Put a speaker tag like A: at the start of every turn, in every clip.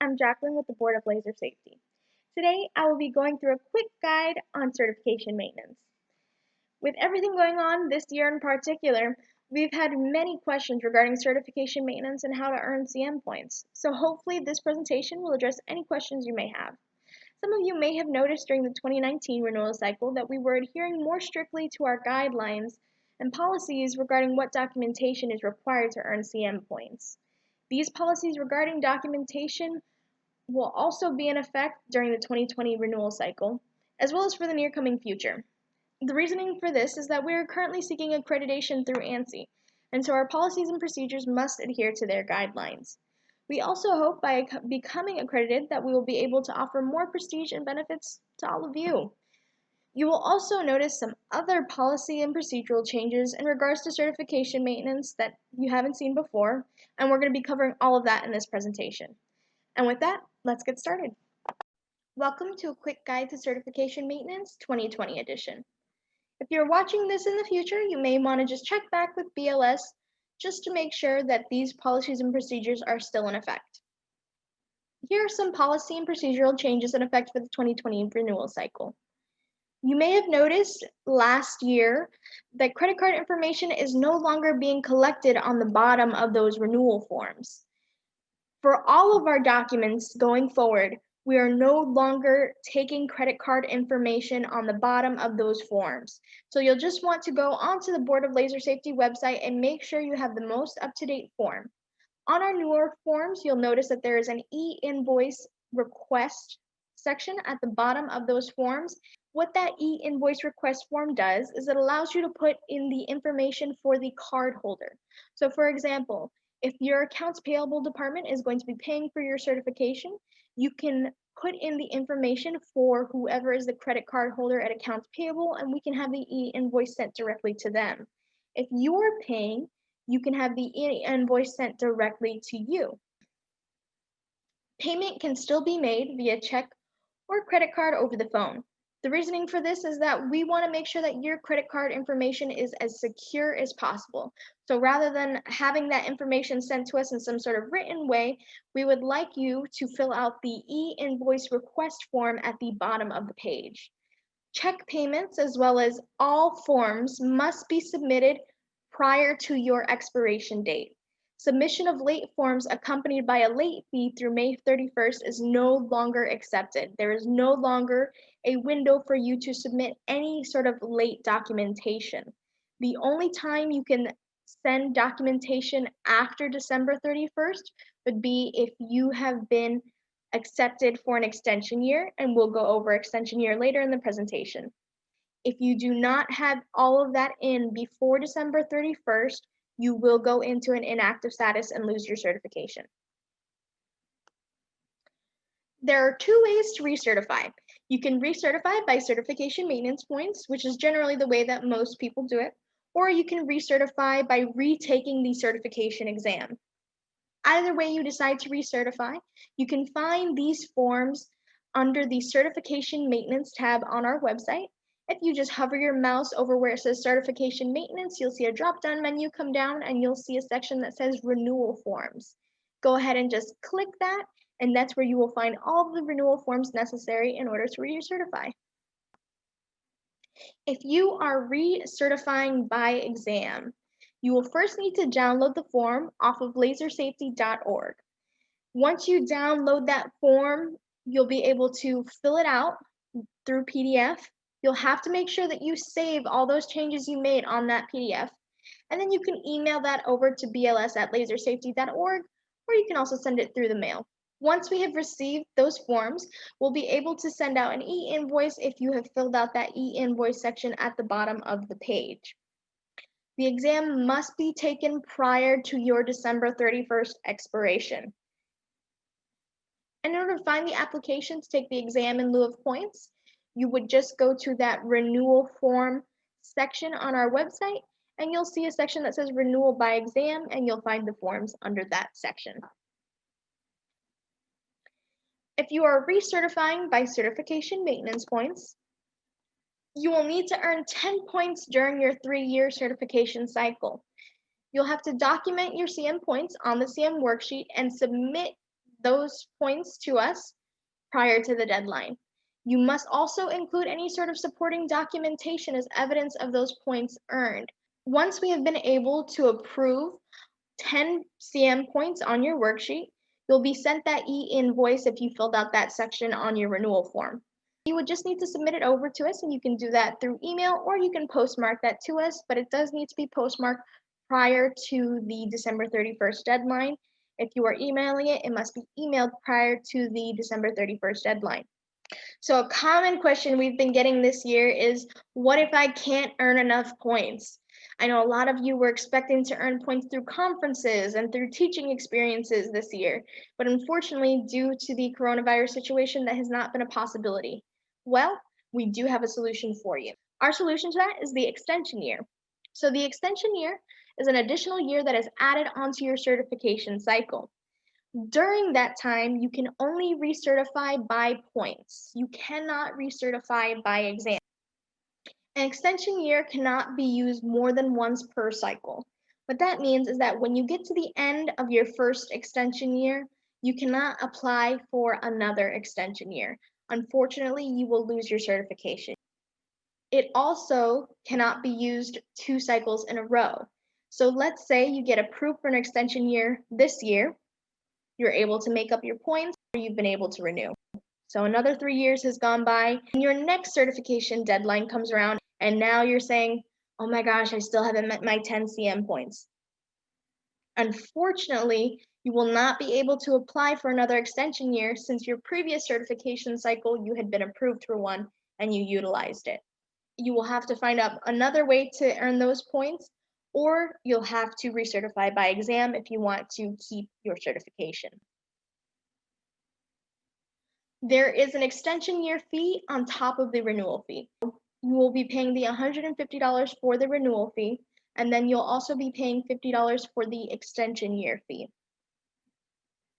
A: I'm Jacqueline with the Board of Laser Safety. Today, I will be going through a quick guide on certification maintenance. With everything going on this year in particular, we've had many questions regarding certification maintenance and how to earn CM points. So hopefully this presentation will address any questions you may have. Some of you may have noticed during the 2019 renewal cycle that we were adhering more strictly to our guidelines and policies regarding what documentation is required to earn CM points. These policies regarding documentation will also be in effect during the 2020 renewal cycle, as well as for the near coming future. The reasoning for this is that we are currently seeking accreditation through ANSI, and so our policies and procedures must adhere to their guidelines. We also hope by becoming accredited that we will be able to offer more prestige and benefits to all of you. You will also notice some other policy and procedural changes in regards to certification maintenance that you haven't seen before, and we're going to be covering all of that in this presentation. And with that, let's get started. Welcome to a quick guide to certification maintenance 2020 edition. If you're watching this in the future, you may want to just check back with BLS just to make sure that these policies and procedures are still in effect. Here are some policy and procedural changes in effect for the 2020 renewal cycle. You may have noticed last year that credit card information is no longer being collected on the bottom of those renewal forms. For all of our documents going forward, we are no longer taking credit card information on the bottom of those forms. So you'll just want to go onto the Board of Laser Safety website and make sure you have the most up-to-date form. On our newer forms, you'll notice that there is an e-invoice request section at the bottom of those forms. What that e-invoice request form does is it allows you to put in the information for the card holder. So for example, if your accounts payable department is going to be paying for your certification, you can put in the information for whoever is the credit card holder at accounts payable, and we can have the e-invoice sent directly to them. If you're paying, you can have the e-invoice sent directly to you. Payment can still be made via check or credit card over the phone. The reasoning for this is that we want to make sure that your credit card information is as secure as possible. So rather than having that information sent to us in some sort of written way, we would like you to fill out the e-invoice request form at the bottom of the page. Check payments, as well as all forms, must be submitted prior to your expiration date. Submission of late forms accompanied by a late fee through May 31st is no longer accepted. There is no longer a window for you to submit any sort of late documentation. The only time you can send documentation after December 31st would be if you have been accepted for an extension year, and we'll go over extension year later in the presentation. If you do not have all of that in before December 31st, you will go into an inactive status and lose your certification. There are two ways to recertify. You can recertify by certification maintenance points, which is generally the way that most people do it, or you can recertify by retaking the certification exam. Either way you decide to recertify, you can find these forms under the certification maintenance tab on our website. If you just hover your mouse over where it says certification maintenance, you'll see a drop-down menu come down and you'll see a section that says renewal forms. Go ahead and just click that, and that's where you will find all of the renewal forms necessary in order to recertify. If you are recertifying by exam, you will first need to download the form off of lasersafety.org. Once you download that form, you'll be able to fill it out through PDF. You'll have to make sure that you save all those changes you made on that PDF, and then you can email that over to bls@lasersafety.org, or you can also send it through the mail. Once we have received those forms, we'll be able to send out an e-invoice if you have filled out that e-invoice section at the bottom of the page. The exam must be taken prior to your December 31st expiration. In order to find the application to take the exam in lieu of points, you would just go to that renewal form section on our website, and you'll see a section that says renewal by exam, and you'll find the forms under that section. If you are recertifying by certification maintenance points, you will need to earn 10 points during your 3-year certification cycle. You'll have to document your CM points on the CM worksheet and submit those points to us prior to the deadline. You must also include any sort of supporting documentation as evidence of those points earned. Once we have been able to approve 10 CM points on your worksheet, you'll be sent that e-invoice if you filled out that section on your renewal form. You would just need to submit it over to us, and you can do that through email or you can postmark that to us, but it does need to be postmarked prior to the December 31st deadline. If you are emailing it, it must be emailed prior to the December 31st deadline. So a common question we've been getting this year is, what if I can't earn enough points? I know a lot of you were expecting to earn points through conferences and through teaching experiences this year, but unfortunately, due to the coronavirus situation, that has not been a possibility. Well, we do have a solution for you. Our solution to that is the extension year. So the extension year is an additional year that is added onto your certification cycle. During that time, you can only recertify by points. You cannot recertify by exam. An extension year cannot be used more than once per cycle. What that means is that when you get to the end of your first extension year, you cannot apply for another extension year. Unfortunately, you will lose your certification. It also cannot be used 2 cycles in a row. So let's say you get approved for an extension year this year, you're able to make up your points, or you've been able to renew. So another 3 years has gone by, and your next certification deadline comes around, and now you're saying, oh my gosh, I still haven't met my 10 CM points. Unfortunately, you will not be able to apply for another extension year since your previous certification cycle you had been approved for one and you utilized it. You will have to find out another way to earn those points, or you'll have to recertify by exam if you want to keep your certification. There is an extension year fee on top of the renewal fee. You will be paying the $150 for the renewal fee, and then you'll also be paying $50 for the extension year fee.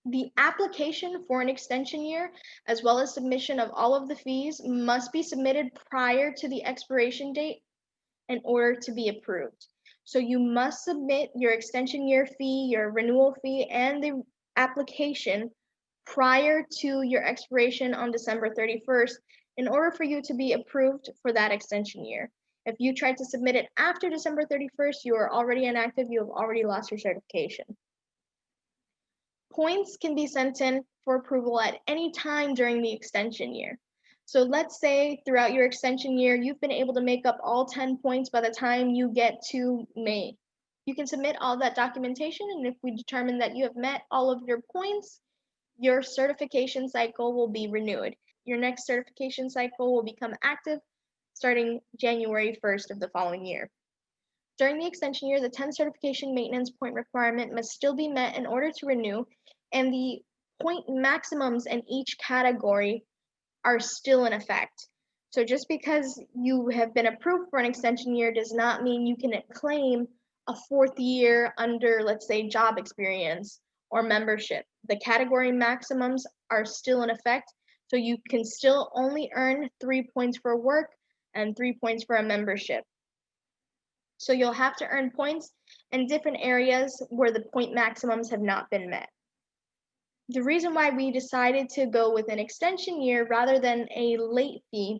A: The application for an extension year, as well as submission of all of the fees, must be submitted prior to the expiration date in order to be approved. So you must submit your extension year fee, your renewal fee, and the application prior to your expiration on December 31st in order for you to be approved for that extension year. If you try to submit it after December 31st, you are already inactive, you have already lost your certification. Points can be sent in for approval at any time during the extension year. So let's say throughout your extension year, you've been able to make up all 10 points by the time you get to May. You can submit all that documentation, and if we determine that you have met all of your points, your certification cycle will be renewed. Your next certification cycle will become active starting January 1st of the following year. During the extension year, the 10 certification maintenance point requirement must still be met in order to renew, and the point maximums in each category are still in effect. So just because you have been approved for an extension year does not mean you can claim a 4th year under, let's say, job experience or membership. The category maximums are still in effect, so you can still only earn 3 points for work and 3 points for a membership. So you'll have to earn points in different areas where the point maximums have not been met. The reason why we decided to go with an extension year rather than a late fee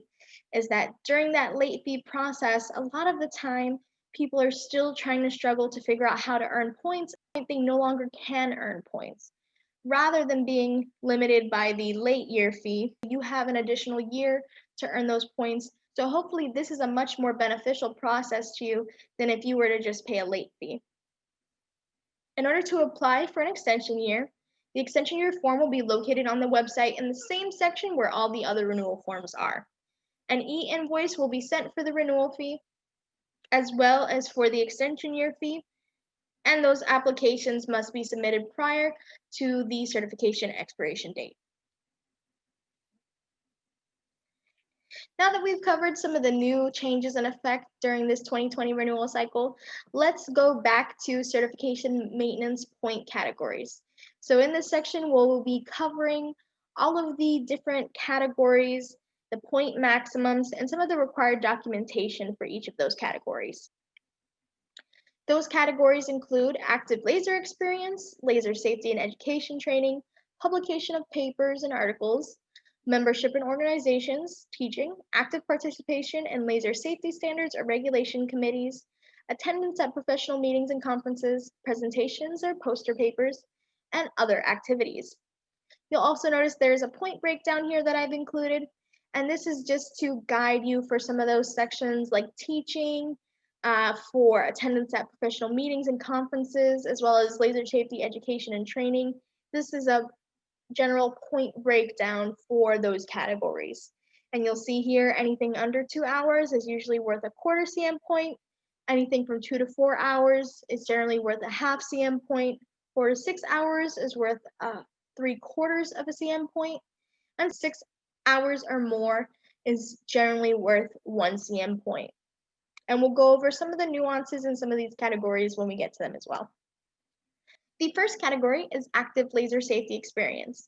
A: is that during that late fee process, a lot of the time people are still trying to struggle to figure out how to earn points. They no longer can earn points. Rather than being limited by the late year fee, you have an additional year to earn those points. So hopefully this is a much more beneficial process to you than if you were to just pay a late fee. In order to apply for an extension year, the extension year form will be located on the website in the same section where all the other renewal forms are. An e-invoice will be sent for the renewal fee, as well as for the extension year fee, and those applications must be submitted prior to the certification expiration date. Now that we've covered some of the new changes in effect during this 2020 renewal cycle, let's go back to certification maintenance point categories. So in this section, we'll be covering all of the different categories, the point maximums, and some of the required documentation for each of those categories. Those categories include active laser experience, laser safety and education training, publication of papers and articles, membership in organizations, teaching, active participation in laser safety standards or regulation committees, attendance at professional meetings and conferences, presentations or poster papers, and other activities. You'll also notice there's a point breakdown here that I've included, and this is just to guide you for some of those sections like teaching, for attendance at professional meetings and conferences, as well as laser safety education and training. This is a general point breakdown for those categories. And you'll see here anything under 2 hours is usually worth a quarter CM point. Anything from 2 to 4 hours is generally worth a half CM point. 4 to 6 hours is worth 3/4 of a CM point, and 6 hours or more is generally worth 1 CM point. And we'll go over some of the nuances in some of these categories when we get to them as well. The first category is active laser safety experience.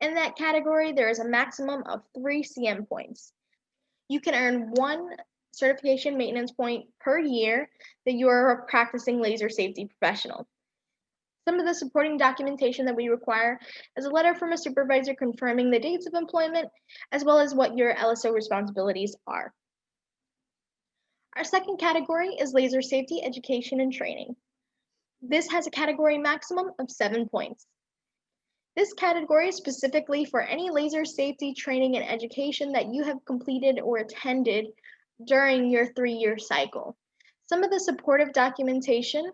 A: In that category, there is a maximum of 3 CM points. You can earn 1 certification maintenance point per year that you are a practicing laser safety professional. Some of the supporting documentation that we require is a letter from a supervisor confirming the dates of employment, as well as what your LSO responsibilities are. Our second category is laser safety education and training. This has a category maximum of 7 points. This category is specifically for any laser safety training and education that you have completed or attended during your 3-year cycle. Some of the supportive documentation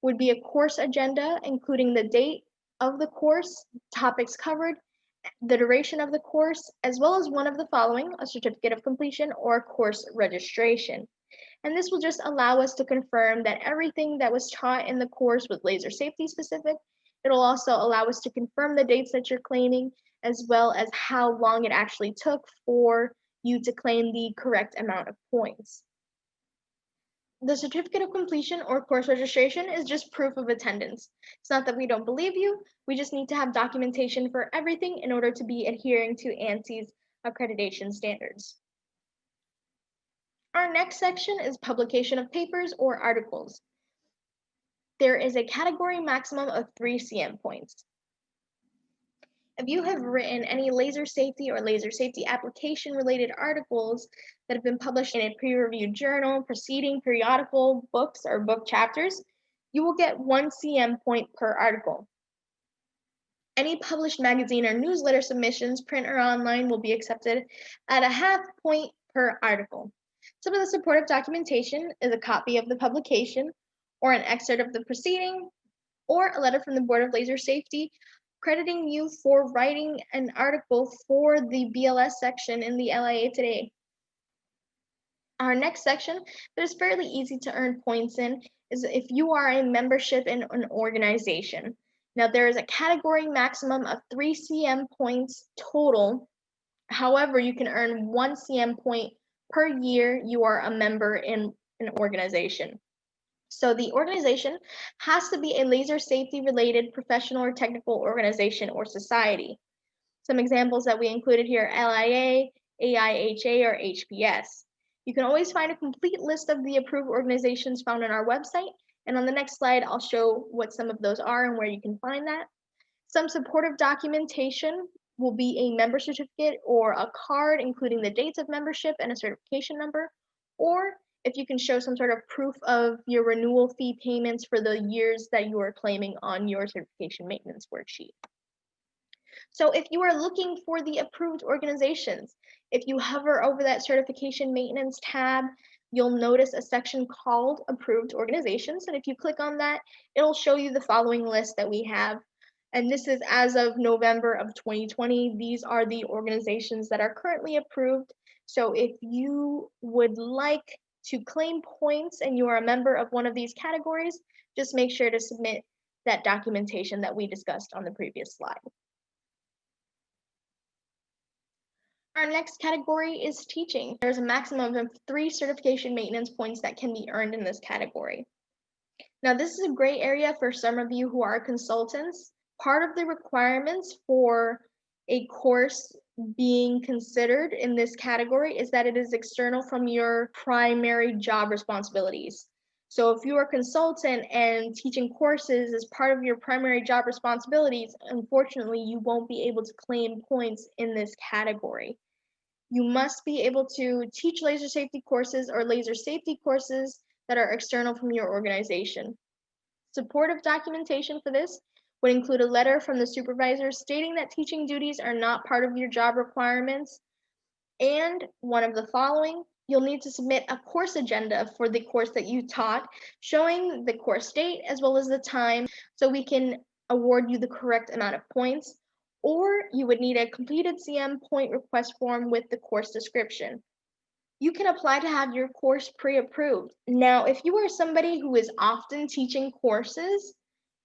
A: would be a course agenda, including the date of the course, topics covered, the duration of the course, as well as one of the following, a certificate of completion or course registration. And this will just allow us to confirm that everything that was taught in the course was laser safety specific. It'll also allow us to confirm the dates that you're claiming, as well as how long it actually took for you to claim the correct amount of points. The certificate of completion or course registration is just proof of attendance. It's not that we don't believe you, we just need to have documentation for everything in order to be adhering to ANSI's accreditation standards. Our next section is publication of papers or articles. There is a category maximum of 3 CM points. If you have written any laser safety or laser safety application related articles that have been published in a peer-reviewed journal, proceeding, periodical, books, or book chapters, you will get 1 CM point per article. Any published magazine or newsletter submissions, print or online, will be accepted at a half point per article. Some of the supportive documentation is a copy of the publication, or an excerpt of the proceeding, or a letter from the Board of Laser Safety crediting you for writing an article for the BLS section in the LIA Today. Our next section that is fairly easy to earn points in is if you are a membership in an organization. Now, there is a category maximum of 3 CM points total. However, you can earn 1 CM point per year you are a member in an organization. So the organization has to be a laser safety related professional or technical organization or society. Some examples that we included here: LIA, AIHA, or HPS. You can always find a complete list of the approved organizations found on our website, and on the next slide I'll show what some of those are and where you can find that. Some supportive documentation will be a member certificate or a card including the dates of membership and a certification number, or if you can show some sort of proof of your renewal fee payments for the years that you are claiming on your certification maintenance worksheet. So if you are looking for the approved organizations, if you hover over that certification maintenance tab, you'll notice a section called approved organizations. And if you click on that, it'll show you the following list that we have. And this is as of November of 2020. These are the organizations that are currently approved. So if you would like to claim points and you are a member of one of these categories, just make sure to submit that documentation that we discussed on the previous slide. Our next category is teaching. There's a maximum of 3 certification maintenance points that can be earned in this category. Now, this is a great area for some of you who are consultants. Part of the requirements for a course being considered in this category is that it is external from your primary job responsibilities. So if you are a consultant and teaching courses as part of your primary job responsibilities, unfortunately, you won't be able to claim points in this category. You must be able to teach laser safety courses or laser safety courses that are external from your organization. Supportive documentation for this would include a letter from the supervisor stating that teaching duties are not part of your job requirements, and one of the following. You'll need to submit a course agenda for the course that you taught, showing the course date as well as the time, so we can award you the correct amount of points. Or you would need a completed CM point request form with the course description. You can apply to have your course pre-approved. Now, if you are somebody who is often teaching courses,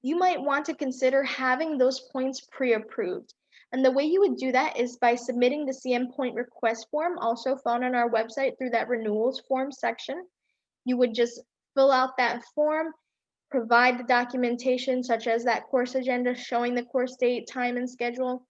A: you might want to consider having those points pre-approved. And the way you would do that is by submitting the CM point request form, also found on our website through that renewals form section. You would just fill out that form, provide the documentation such as that course agenda showing the course date, time, and schedule,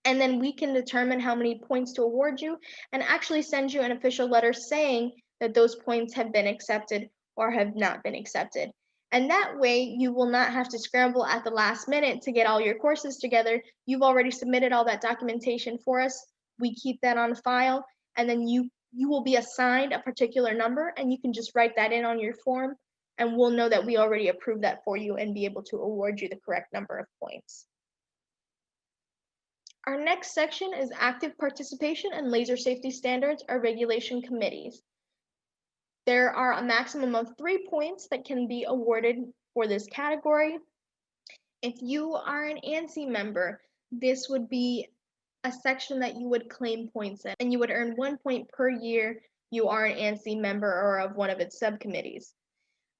A: and then we can determine how many points to award you and actually send you an official letter saying that those points have been accepted or have not been accepted. And that way, you will not have to scramble at the last minute to get all your courses together. You've already submitted all that documentation for us. We keep that on file, and then you will be assigned a particular number, and you can just write that in on your form, and we'll know that we already approved that for you and be able to award you the correct number of points. Our next section is active participation in laser safety standards or regulation committees. There are a maximum of 3 points that can be awarded for this category. If you are an ANSI member, this would be a section that you would claim points in, and you would earn 1 point per year you are an ANSI member or of one of its subcommittees.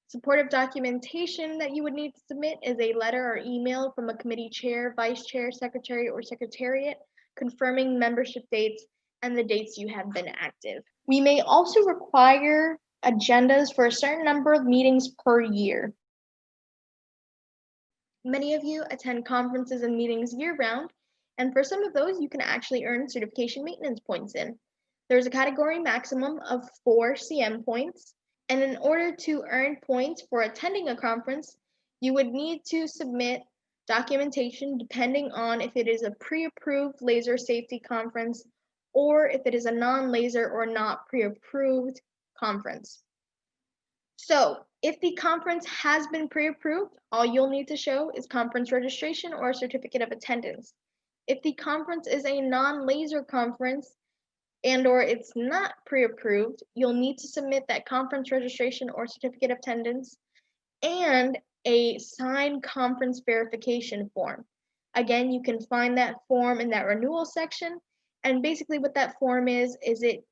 A: Supportive documentation that you would need to submit is a letter or email from a committee chair, vice chair, secretary, or secretariat confirming membership dates and the dates you have been active. We may also require agendas for a certain number of meetings per year. Many of you attend conferences and meetings year-round, and for some of those, you can actually earn certification maintenance points in. There's a category maximum of 4 CM points. And in order to earn points for attending a conference, you would need to submit documentation depending on if it is a pre-approved laser safety conference or if it is a non-laser or not pre-approved conference. So if the conference has been pre-approved, all you'll need to show is conference registration or a certificate of attendance. If the conference is a non-laser conference, and/or it's not pre-approved, you'll need to submit that conference registration or certificate of attendance and a signed conference verification form. Again, you can find that form in that renewal section, and basically what that form is it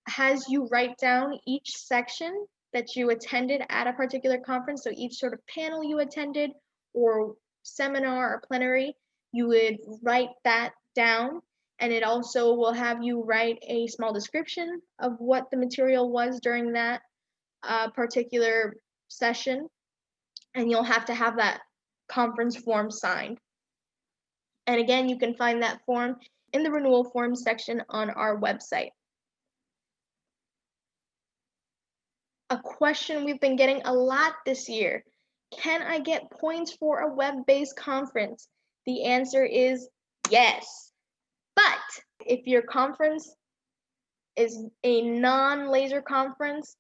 A: has you write down each section that you attended at a particular conference, so each sort of panel you attended or seminar or plenary, you would write that down, and it also will have you write a small description of what the material was during that particular session, and you'll have to have that conference form signed. And again, you can find that form in the renewal forms section on our website. A question we've been getting a lot this year: can I get points for a web-based conference? The answer is yes. But if your conference is a non-laser conference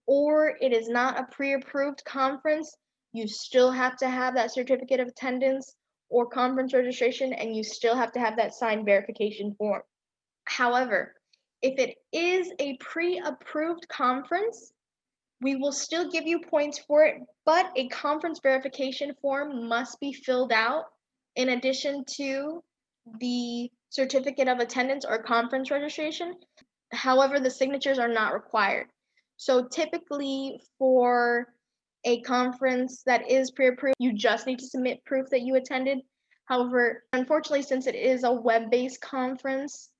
A: or it is not a pre-approved conference, you still have to have that certificate of attendance or conference registration, and you still have to have that signed verification form. However, if it is a pre-approved conference, we will still give you points for it, but a conference verification form must be filled out in addition to the certificate of attendance or conference registration. However, the signatures are not required. So typically for a conference that is pre-approved, you just need to submit proof that you attended. However, unfortunately, since it is a web-based conference,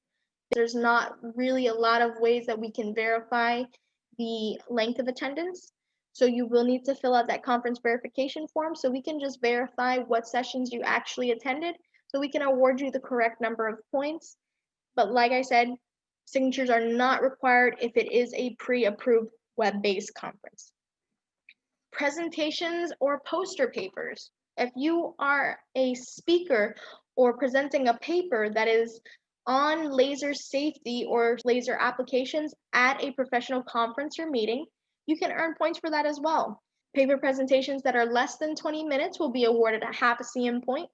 A: there's not really a lot of ways that we can verify the length of attendance. So you will need to fill out that conference verification form so we can just verify what sessions you actually attended so we can award you the correct number of points. But like I said, signatures are not required if it is a pre-approved web-based conference. Presentations or poster papers. If you are a speaker or presenting a paper that is on laser safety or laser applications at a professional conference or meeting, you can earn points for that as well. Paper presentations that are less than 20 minutes will be awarded a half a CM point.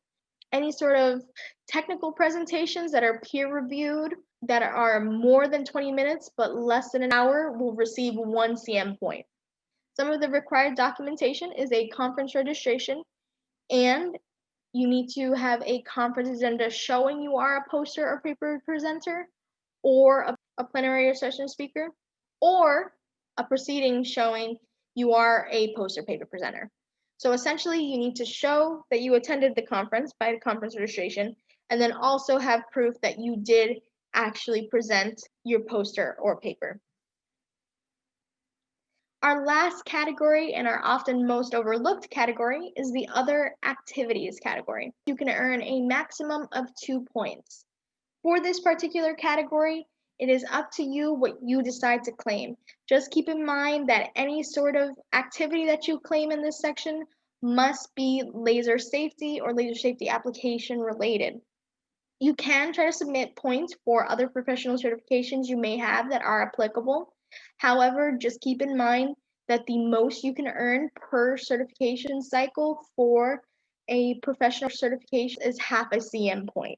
A: Any sort of technical presentations that are peer reviewed that are more than 20 minutes but less than an hour will receive 1 CM point. Some of the required documentation is a conference registration, and you need to have a conference agenda showing you are a poster or paper presenter, or a plenary or session speaker, or a proceeding showing you are a poster paper presenter. So essentially, you need to show that you attended the conference by the conference registration, and then also have proof that you did actually present your poster or paper. Our last category and our often most overlooked category is the other activities category. You can earn a maximum of 2 points. For this particular category, it is up to you what you decide to claim. Just keep in mind that any sort of activity that you claim in this section must be laser safety or laser safety application related. You can try to submit points for other professional certifications you may have that are applicable. However, just keep in mind that the most you can earn per certification cycle for a professional certification is half a CM point.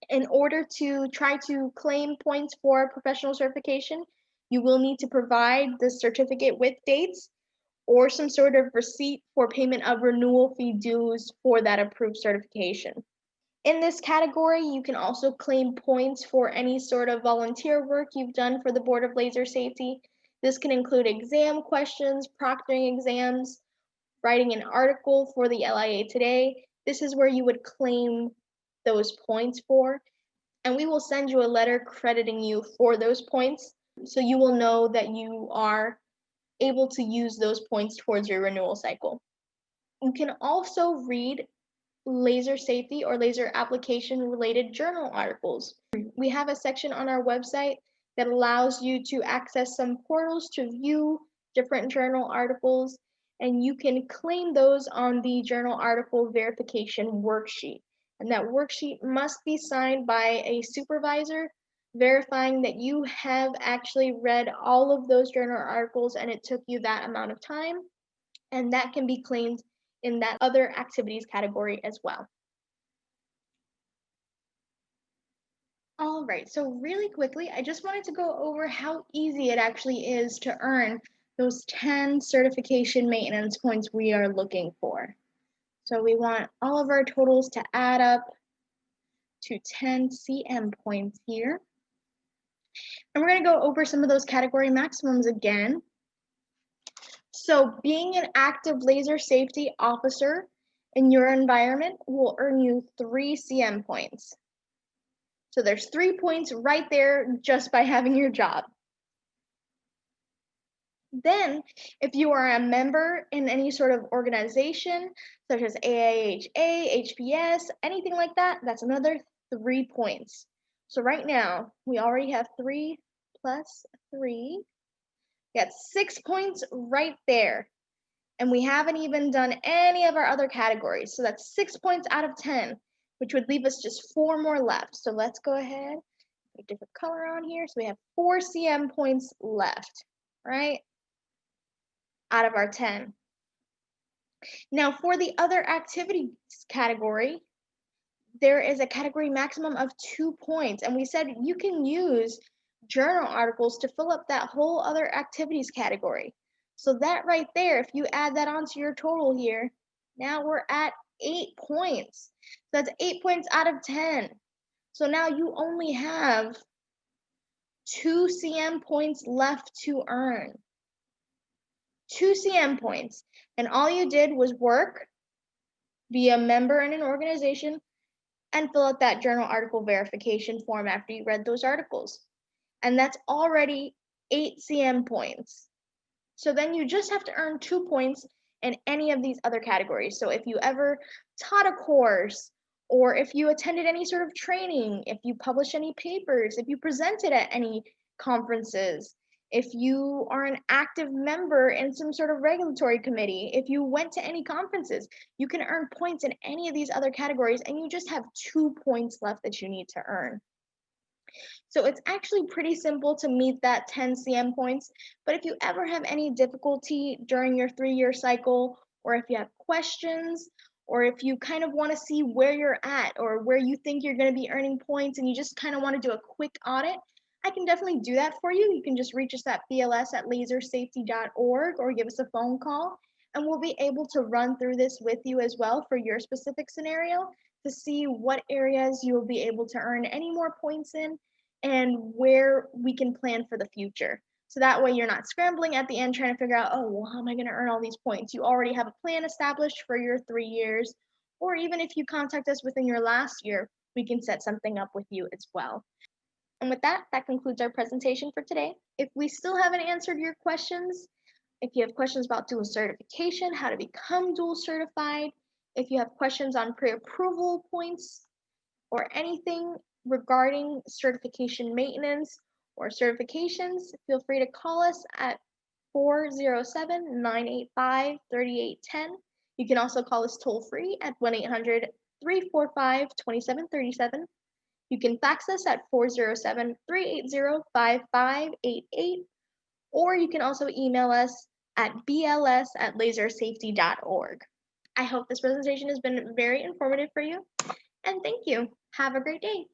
A: In order to try to claim points for professional certification, you will need to provide the certificate with dates or some sort of receipt for payment of renewal fee dues for that approved certification. In this category, you can also claim points for any sort of volunteer work you've done for the Board of Laser Safety. This can include exam questions, proctoring exams, writing an article for the LIA Today. This is where you would claim those points for, and we will send you a letter crediting you for those points, so you will know that you are able to use those points towards your renewal cycle. You can also read laser safety or laser application related journal articles. We have a section on our website that allows you to access some portals to view different journal articles, and you can claim those on the journal article verification worksheet. And that worksheet must be signed by a supervisor verifying that you have actually read all of those journal articles and it took you that amount of time, and that can be claimed in that other activities category as well. All right, so really quickly, I just wanted to go over how easy it actually is to earn those 10 certification maintenance points we are looking for. So we want all of our totals to add up to 10 CM points here. And we're going to go over some of those category maximums again. So being an active laser safety officer in your environment will earn you 3 CM points. So there's 3 points right there just by having your job. Then, if you are a member in any sort of organization, such as AIHA, HPS, anything like that, that's another 3 points. So right now, we already have 3 plus 3. We got 6 points right there. And we haven't even done any of our other categories. So that's 6 points out of 10, which would leave us just 4 more left. So let's go ahead, put a different color on here. So we have 4 CM points left, right? Out of our 10. Now for the other activities category, there is a category maximum of 2 points. And we said you can use journal articles to fill up that whole other activities category. So that right there, if you add that onto your total here, now we're at 8 points. So that's 8 points out of 10. So now you only have 2 CM points left to earn. 2 CM points. And all you did was work, be a member in an organization, and fill out that journal article verification form after you read those articles. And that's already 8 CM points. So then you just have to earn 2 points in any of these other categories. So if you ever taught a course, or if you attended any sort of training, if you published any papers, if you presented at any conferences, if you are an active member in some sort of regulatory committee, if you went to any conferences, you can earn points in any of these other categories, and you just have 2 points left that you need to earn. So it's actually pretty simple to meet that 10 CM points. But if you ever have any difficulty during your 3-year cycle, or if you have questions, or if you kind of want to see where you're at or where you think you're going to be earning points and you just kind of want to do a quick audit, I can definitely do that for you. You can just reach us at bls@lasersafety.org or give us a phone call, and we'll be able to run through this with you as well for your specific scenario to see what areas you'll be able to earn any more points in and where we can plan for the future. So that way you're not scrambling at the end trying to figure out, oh, well, how am I going to earn all these points? You already have a plan established for your 3 years. Or even if you contact us within your last year, we can set something up with you as well. And with that, that concludes our presentation for today. If we still haven't answered your questions, if you have questions about dual certification, how to become dual certified, if you have questions on pre-approval points, or anything regarding certification maintenance or certifications, feel free to call us at 407-985-3810. You can also call us toll free at 1-800-345-2737. You can fax us at 407-380-5588, or you can also email us at bls@lasersafety.org. I hope this presentation has been very informative for you, and thank you. Have a great day.